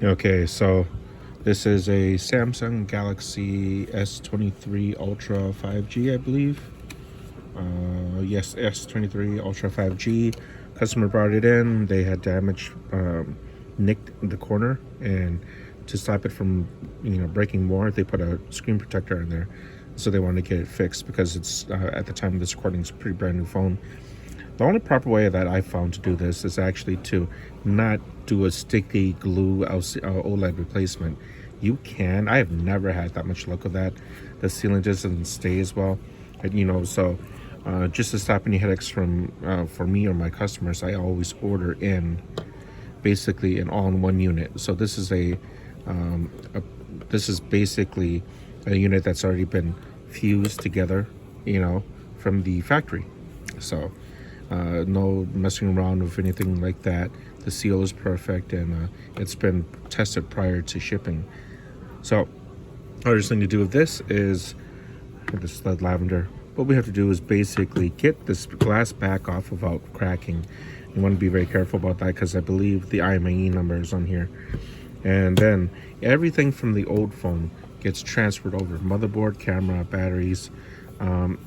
Okay, so this is a Samsung Galaxy S23 Ultra 5G, I believe. Yes, S23 Ultra 5G. Customer brought it in. They had damage, nicked the corner, and to stop it from, breaking more, they put a screen protector in there. So they wanted to get it fixed because it's at the time of this recording, it's a pretty brand new phone. The only proper way that I found to do this is actually to not do a sticky glue OLED replacement. You can. I have never had that much luck with that. The sealant just doesn't stay as well. So just to stop any headaches from for me or my customers, I always order in basically an all-in-one unit. So this is basically a unit that's already been fused together, from the factory. So no messing around with anything like that. The seal is perfect, and it's been tested prior to shipping. So hardest thing to do with this is this lead lavender. What we have to do is basically get this glass back off without cracking. You want to be very careful about that because I believe the IMEI number is on here. And then everything from the old phone gets transferred over: motherboard, camera, batteries,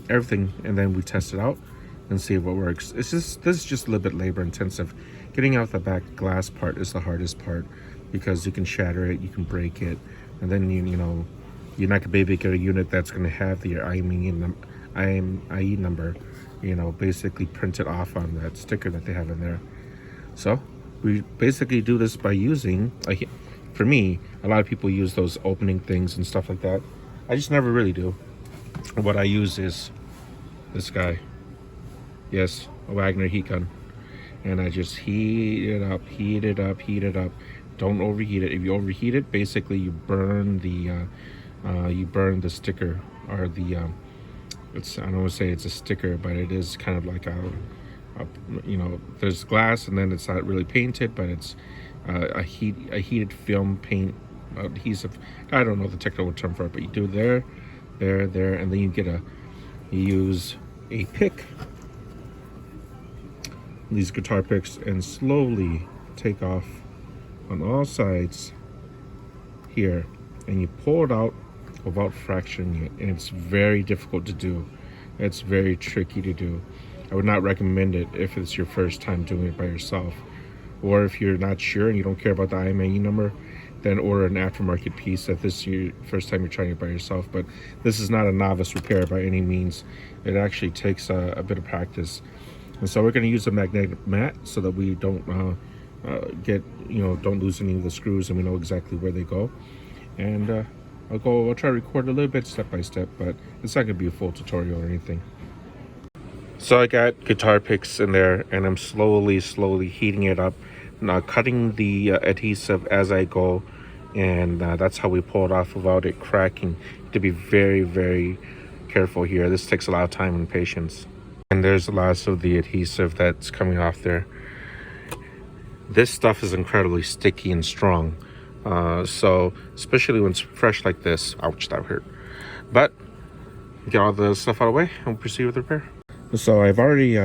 everything, and then we test it out and see what works. This is just a little bit labor intensive. Getting out the back glass part is the hardest part because you can shatter it, you can break it, and then you're not gonna be able to get a unit that's gonna have the IMEI number, basically printed off on that sticker that they have in there. So we basically do this by using, for me, a lot of people use those opening things and stuff like that. I just never really do. What I use is this guy. Yes, a Wagner heat gun. And I just heat it up, heat it up, heat it up. Don't overheat it. If you overheat it, basically you burn the sticker, or the I don't want to say it's a sticker, but it is kind of like there's glass, and then it's not really painted, but it's a heated film paint adhesive. I don't know the technical term for it, but you do there, and then you use a pick, these guitar picks, and slowly take off on all sides here, and you pull it out without fracturing it. And it's very difficult to do. It's very tricky to do. I would not recommend it if it's your first time doing it by yourself, or if you're not sure and you don't care about the IMEI number, then order an aftermarket piece if this is your first time you're trying it by yourself. But this is not a novice repair by any means. It actually takes a bit of practice. And so we're going to use a magnetic mat so that we don't don't lose any of the screws, and we know exactly where they go. And I'll try to record a little bit step by step, but it's not going to be a full tutorial or anything. So I got guitar picks in there, and I'm slowly heating it up, now cutting the adhesive as I go, and that's how we pull it off without it cracking. To be very, very careful here. This takes a lot of time and patience. And there's lots of the adhesive that's coming off there. This stuff is incredibly sticky and strong. So especially when it's fresh like this. Ouch, that hurt. But get all the stuff out of the way and we'll proceed with the repair. So I've already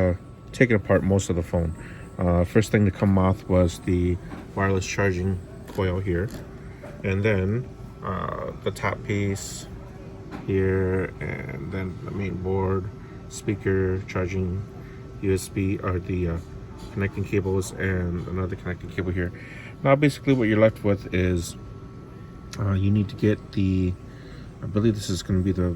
taken apart most of the phone. First thing to come off was the wireless charging coil here. And then the top piece here, and then the main board, speaker, charging, USB, or the connecting cables, and another connecting cable here. Now basically what you're left with is you need to get I believe this is going to be I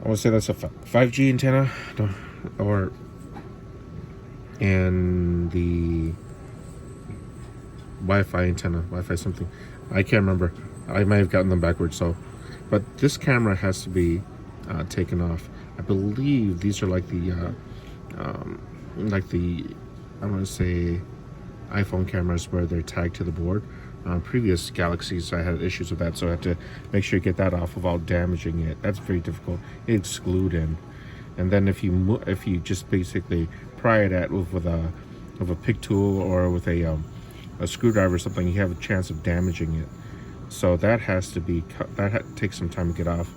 want to say that's a 5G antenna, and the Wi-Fi antenna, Wi-Fi something. I can't remember. I might have gotten them backwards. But this camera has to be taken off. I believe these are like the I want to say iPhone cameras where they're tagged to the board. Previous Galaxies, I had issues with that, so I had to make sure you get that off without damaging it. That's very difficult. It's glued in, and then if you just basically pry it at with a pick tool or with a screwdriver or something, you have a chance of damaging it. So that has to be takes some time to get off.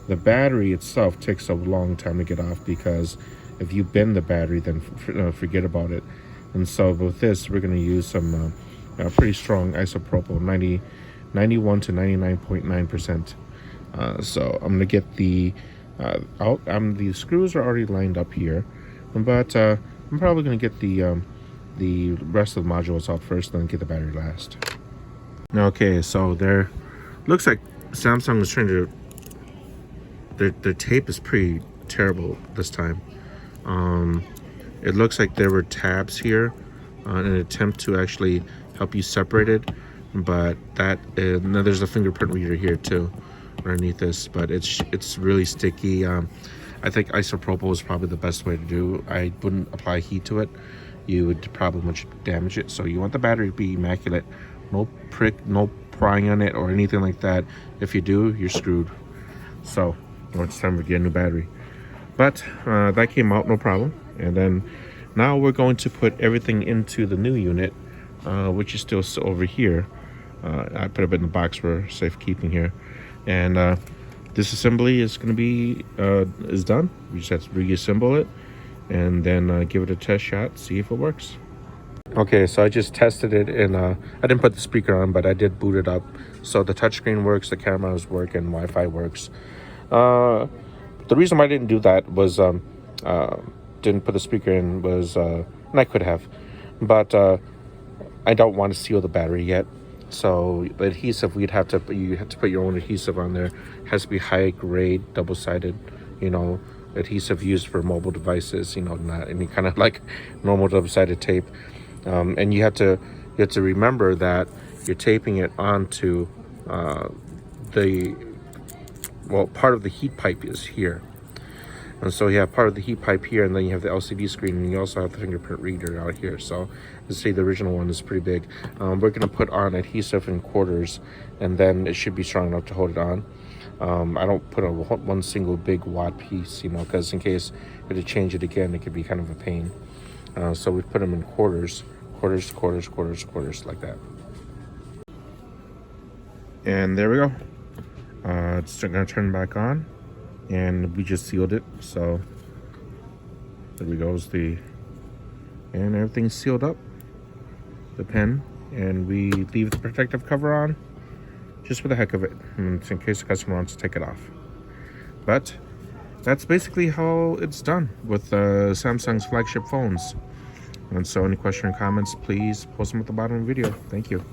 The battery itself takes a long time to get off, because if you bend the battery, then forget about it. And so with this, we're going to use some pretty strong isopropyl, 91 to 99.9%. So I'm going to get the out. The screws are already lined up here, but I'm probably going to get the rest of the modules out first, then get the battery last. Okay, so there looks like Samsung is trying to. Their tape is pretty terrible this time. It looks like there were tabs here in an attempt to actually help you separate it, but that now there's a fingerprint reader here too underneath this, but it's really sticky. I think isopropyl is probably the best way to do. I wouldn't apply heat to it. You would probably much damage it. So you want the battery to be immaculate, no prick, no prying on it or anything like that. If you do, you're screwed. So it's time to get a new battery. But that came out no problem. And then now we're going to put everything into the new unit, which is still over here. I put it in the box for safekeeping here. And this assembly is going to be is done. We just have to reassemble it and then give it a test shot, see if it works. Okay, so I just tested it, and I didn't put the speaker on, but I did boot it up. So the touchscreen works, the cameras work, and Wi-Fi works. The reason why I didn't do that was didn't put the speaker in was and I could have, but I don't want to seal the battery yet. So the adhesive, you have to put your own adhesive on there. It has to be high grade, double-sided, adhesive used for mobile devices, not any kind of like normal double-sided tape. And you have to remember that you're taping it onto part of the heat pipe is here. And so you have part of the heat pipe here, and then you have the LCD screen, and you also have the fingerprint reader out here. So let's say the original one is pretty big. We're going to put on adhesive in quarters, and then it should be strong enough to hold it on. I don't put one single big wad piece, because in case you have to change it again, it could be kind of a pain. So we put them in quarters, like that. And there we go. It's going to turn back on. And we just sealed it, so there we go. And everything's sealed up, the pen, and we leave the protective cover on just for the heck of it, in case the customer wants to take it off. But that's basically how it's done with Samsung's flagship phones. And so any question or comments, please post them at the bottom of the video. Thank you.